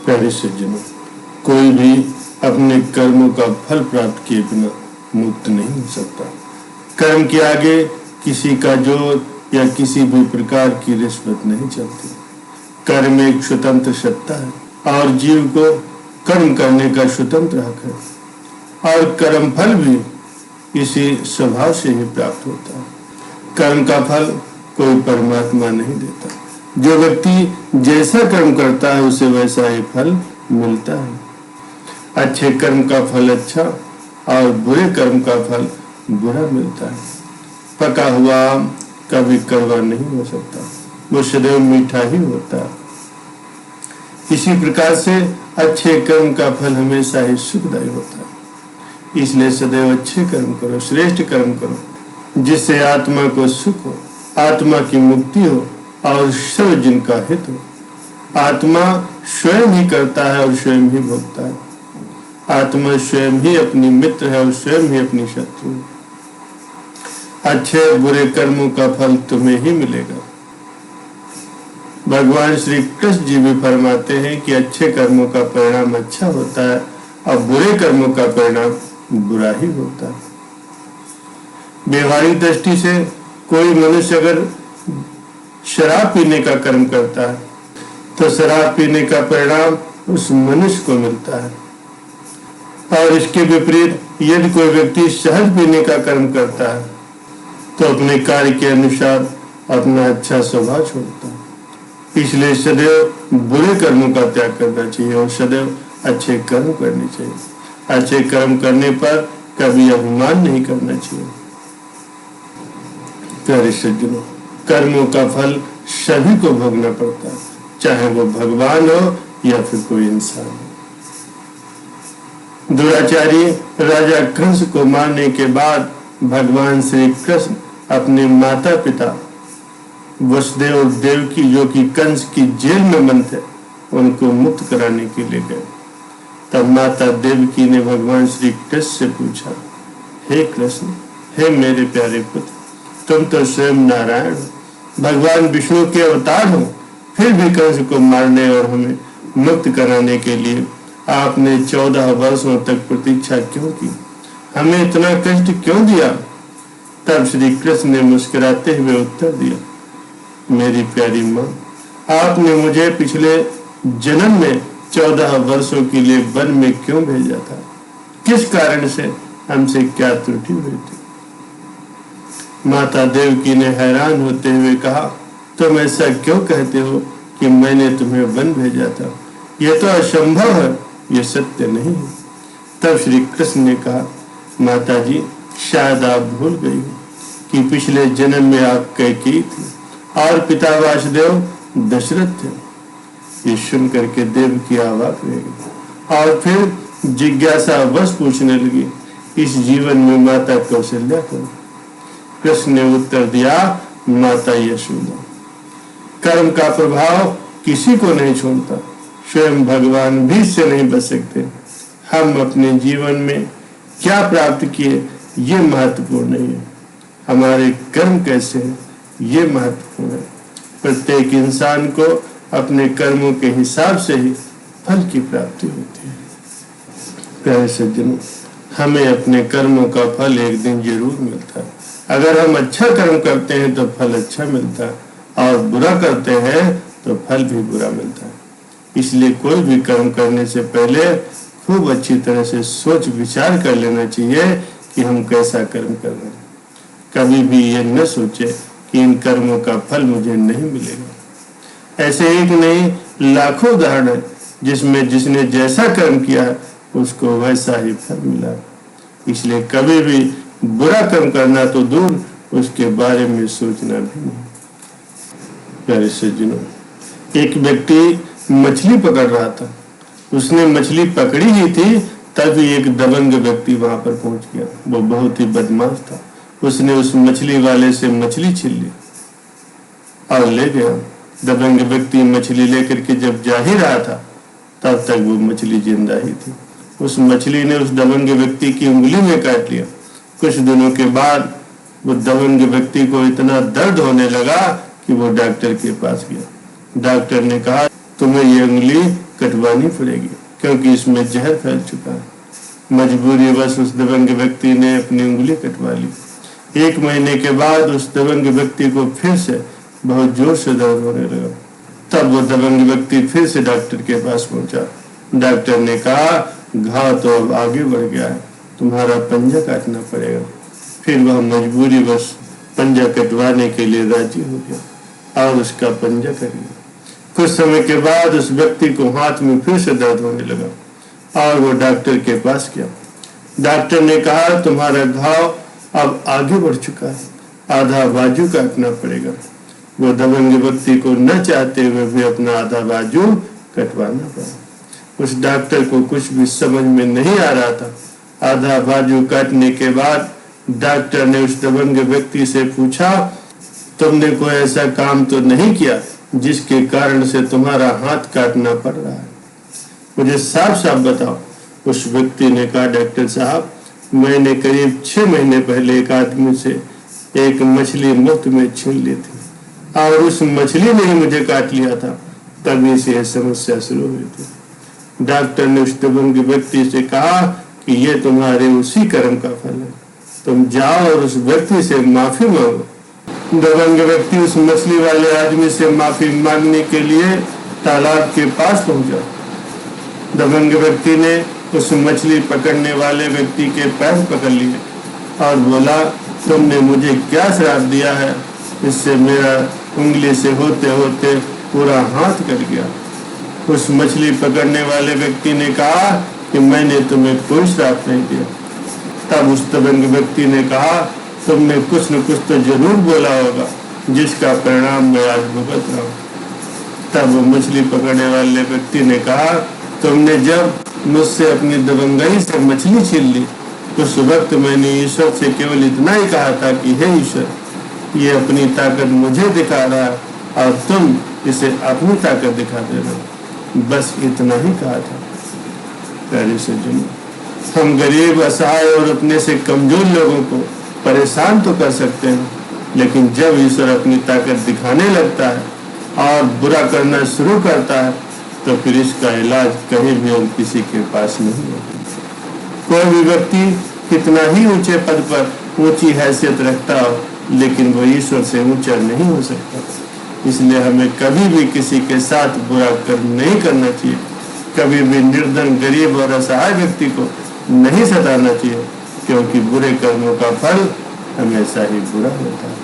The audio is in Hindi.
प्यारे सज्जनों, कोई भी अपने कर्मों का फल प्राप्त किए बिना मुक्त नहीं हो सकता। कर्म के आगे किसी का जोर या किसी भी प्रकार की रिश्वत नहीं चलती। कर्म एक स्वतंत्र सत्ता है और जीव को कर्म करने का स्वतंत्र हक है और कर्म फल भी इसी स्वभाव से ही प्राप्त होता है। कर्म का फल कोई परमात्मा नहीं देता। जो व्यक्ति जैसा कर्म करता है उसे वैसा ही फल मिलता है। अच्छे कर्म का फल अच्छा और बुरे कर्म का फल बुरा मिलता है। पका हुआ आम कभी कड़वा नहीं हो सकता, वो सदैव मीठा ही होता है। इसी प्रकार से अच्छे कर्म का फल हमेशा ही सुखदायी होता है। इसलिए सदैव अच्छे कर्म करो, श्रेष्ठ कर्म करो, जिससे आत्मा को सुख हो, आत्मा की मुक्ति हो और सर्वजन का हित हो। आत्मा स्वयं ही करता है और स्वयं ही भोगता है। आत्मा स्वयं ही अपनी मित्र है और स्वयं ही अपनी शत्रु है। अच्छे बुरे कर्मों का फल तुम्हें ही मिलेगा। भगवान श्री कृष्ण जी भी फरमाते हैं कि अच्छे कर्मों का परिणाम अच्छा होता है और बुरे कर्मों का परिणाम बुरा ही होता है। व्यवहारिक दृष्टि से कोई मनुष्य अगर शराब पीने का कर्म करता है तो शराब पीने का परिणाम उस मनुष्य को मिलता है, और इसके विपरीत यदि कोई व्यक्ति शहद पीने का कर्म करता है तो अपने कार्य के अनुसार अपना अच्छा स्वभाव छोड़ता है। इसलिए सदैव बुरे कर्मों का त्याग करना चाहिए और सदैव अच्छे कर्म करने चाहिए। अच्छे कर्म करने पर कभी अभिमान नहीं करना चाहिए। प्यारे सज्जनों, कर्मों का फल सभी को भोगना पड़ता है, चाहे वो भगवान हो या फिर कोई इंसान हो। दुराचारी राजा कंस को मारने के बाद भगवान श्री कृष्ण अपने माता पिता वसुदेव और देवकी, जो कि कंस की जेल में बंद थे, उनको मुक्त कराने के लिए गए। तब माता देवकी ने भगवान श्री कृष्ण से पूछा, हे कृष्ण, हे मेरे प्यारे पुत्र, तुम तो स्वयं नारायण हो, भगवान विष्णु के अवतार हो, फिर भी कंस को मारने और हमें मुक्त कराने के लिए आपने 14 वर्षों तक प्रतीक्षा क्यों की? हमें इतना कष्ट क्यों दिया? तब श्री कृष्ण ने मुस्कुराते हुए उत्तर दिया, मेरी प्यारी माँ, आपने मुझे पिछले जन्म में 14 वर्षों के लिए वन में क्यों भेजा था? किस कारण से हमसे क्या त्रुटि हुई थी? माता देवकी ने हैरान होते हुए कहा, तुम ऐसा क्यों कहते हो कि मैंने तुम्हें वन भेजा था? यह तो असंभव है, यह सत्य नहीं है। तब श्री कृष्ण ने कहा, माता जी, शायद आप भूल गई हो कि पिछले जन्म में आप कैकेयी थी और पिता वासुदेव दशरथ थे। ये सुन करके देवकी अवाक रह गई और फिर जिज्ञासा वश पूछने लगी, इस जीवन में माता कौशल्या कौन? कृष्ण ने उत्तर दिया, माता यशोदा। कर्म का प्रभाव किसी को नहीं छोड़ता, स्वयं भगवान भी इससे नहीं बच सकते। हम अपने जीवन में क्या प्राप्त किए ये महत्वपूर्ण नहीं है, हमारे कर्म कैसे हैं ये महत्वपूर्ण है। प्रत्येक इंसान को अपने कर्मों के हिसाब से ही फल की प्राप्ति होती है। प्यारे सज्जनों, हमें अपने कर्मों का फल एक दिन जरूर मिलता है। अगर हम अच्छा कर्म करते हैं तो फल अच्छा मिलता है और बुरा करते हैं तो फल भी बुरा मिलता है। इसलिए कोई भी कर्म करने से पहले खूब अच्छी तरह से सोच विचार कर लेना चाहिए कि हम कैसा कर्म कर रहे हैं। कभी भी ये न सोचे कि इन कर्मों का फल मुझे नहीं मिलेगा। ऐसे एक नहीं लाखों उदाहरण है जिसमें जिसने जैसा कर्म किया उसको वैसा ही फल मिला। इसलिए कभी भी बुरा कर्म करना तो दूर, उसके बारे में सोचना भी नहीं। प्यारे सज्जनों, एक व्यक्ति मछली पकड़ रहा था। उसने मछली पकड़ी ही थी तभी एक दबंग व्यक्ति वहां पर पहुंच गया। वो बहुत ही बदमाश था। उसने उस मछली वाले से मछली छीन ली और ले गया। दबंग व्यक्ति मछली लेकर के जब जा ही रहा था तब तक वो मछली जिंदा ही थी। उस मछली ने उस दबंग व्यक्ति की उंगली में काट लिया। कुछ दिनों के बाद वो दबंग व्यक्ति को इतना दर्द होने लगा कि वो डॉक्टर के पास गया। डॉक्टर ने कहा, तुम्हें ये उंगली कटवानी पड़ेगी, क्योंकि इसमें जहर फैल चुका है। मजबूरीवश उस दबंग व्यक्ति ने अपनी उंगली कटवा ली। 1 महीने के बाद उस दबंग व्यक्ति को फिर से बहुत जोर से दर्द होने लगा। तब वो दबंग व्यक्ति फिर से डॉक्टर के पास पहुंचा। डॉक्टर ने कहा, घाव तो अब आगे बढ़ गया है, तुम्हारा पंजा काटना पड़ेगा। फिर वह मजबूरीवश पंजा कटवाने के लिए राजी हो गया और उसका पंजा कट गया। कुछ समय के बाद उस व्यक्ति को हाथ में फिर से दर्द होने लगा और वो डॉक्टर के पास गया। डॉक्टर ने कहा, तुम्हारा घाव अब आगे बढ़ चुका है, आधा बाजू काटना पड़ेगा। वो दबंग व्यक्ति को न चाहते हुए भी अपना आधा बाजू कटवाना पड़ा। उस डॉक्टर को कुछ भी समझ में नहीं आ रहा था। आधा बाजू काटने के बाद डॉक्टर ने उस दबंग व्यक्ति से पूछा, तुमने कोई ऐसा काम तो नहीं किया जिसके कारण से तुम्हारा हाथ काटना पड़ रहा है? मुझे साफ साफ बताओ। उस व्यक्ति ने कहा, डॉक्टर साहब, मैंने करीब 6 महीने पहले एक आदमी से एक मछली मुफ्त में छीन ली थी और उस मछली ने ही मुझे काट लिया था, तभी से यह समस्या शुरू हुई थी। डॉक्टर ने उस दबंग व्यक्ति से कहा कि यह तुम्हारे उसी कर्म का फल है, तुम जाओ और उस व्यक्ति से माफी मांगो। दबंग व्यक्ति उस मछली वाले आदमी से माफी मांगने के लिए तालाब के पास पहुंचा। दबंग व्यक्ति ने उस मछली पकड़ने वाले व्यक्ति के पैर पकड़ लिए और बोला, तुमने मुझे क्या श्राप दिया है, इससे मेरा उंगली से होते होते पूरा हाथ कट गया। उस मछली पकड़ने वाले व्यक्ति ने कहा कि मैंने तुम्हें कोई श्राप नहीं दिया। तब उस दबंग व्यक्ति ने कहा, तुमने कुछ न कुछ तो जरूर बोला होगा जिसका परिणाम मैं आज भुगत रहा हूँ। तब वो मछली पकड़ने वाले व्यक्ति ने कहा, तुमने जब मुझसे अपनी दबंगाई से मछली छीन ली, उस वक्त मैंने ईश्वर से केवल इतना ही कहा था कि हे ईश्वर, ये अपनी ताकत मुझे दिखा रहा है और तुम इसे अपनी ताकत दिखा दे रहे हो। बस इतना ही कहा था। प्यारे सज्जनों, हम गरीब, असहाय और अपने से कमजोर लोगों को परेशान तो कर सकते हैं, लेकिन जब ईश्वर अपनी ताकत दिखाने लगता है और बुरा करना शुरू करता है तो फिर इसका इलाज कहीं भी और किसी के पास नहीं होता। कोई भी व्यक्ति कितना ही ऊंचे पद पर ऊंची हैसियत रखता हो, लेकिन वो ईश्वर से ऊंचा नहीं हो सकता। इसलिए हमें कभी भी किसी के साथ बुरा कर्म नहीं करना चाहिए, कभी भी निर्धन, गरीब और असहाय व्यक्ति को नहीं सताना चाहिए, क्योंकि बुरे कर्मों का फल हमेशा ही बुरा होता है।